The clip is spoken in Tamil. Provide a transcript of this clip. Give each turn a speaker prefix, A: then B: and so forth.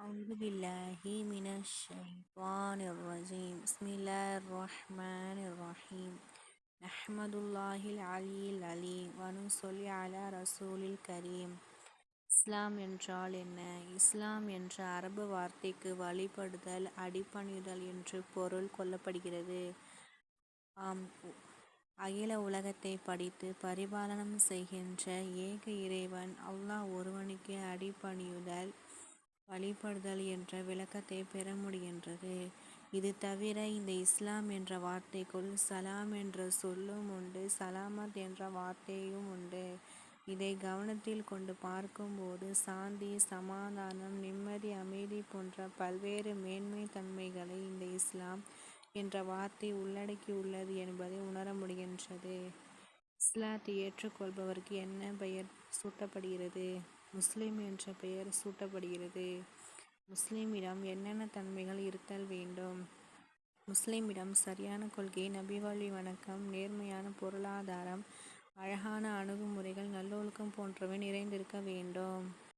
A: أعوذ بالله من الشيطان الرجيم بسم الله الرحمن الرحيم نحمد الله العلي العليم ونصلي على رسول الكريم. இஸ்லாம் என்றால் என்ன? இஸ்லாம் என்ற அரபு வார்த்தைக்கு வழிபடுதல், அடிபணிதல் என்று பொருள் கொள்ளப்படுகிறது. அகில உலகத்தை படித்து பரிபாலனம் செய்கின்ற ஏக இறைவன் அல்லாஹ் ஒருவனுக்கு அடிபணியுதல், வழிபடுதல் என்ற விளக்கத்தை பெற முடிகின்றது. இது தவிர இந்த இஸ்லாம் என்ற வார்த்தைக்குள் சலாம் என்ற சொல்லும் உண்டு, சலாமத் என்ற வார்த்தையும் உண்டு. இதை கவனத்தில் கொண்டு பார்க்கும்போது சாந்தி, சமாதானம், நிம்மதி, அமைதி போன்ற பல்வேறு மேன்மை தன்மைகளை இந்த இஸ்லாம் என்ற வார்த்தை உள்ளடக்கியுள்ளது என்பதை உணர முடிகின்றது. இஸ்லாத்தை ஏற்றுக்கொள்பவருக்கு என்ன பெயர் சூட்டப்படுகிறது? முஸ்லிம் என்ற பெயர் சூட்டப்படுகிறது. முஸ்லிமிடம் என்னென்ன தன்மைகள் இருத்தல் வேண்டும்? முஸ்லிமிடம் சரியான கொள்கை, நபிவழி வணக்கம், நேர்மையான பொருளாதாரம், அழகான அணுகுமுறைகள், நல்லொழுக்கம் போன்றவை நிறைந்திருக்க வேண்டும்.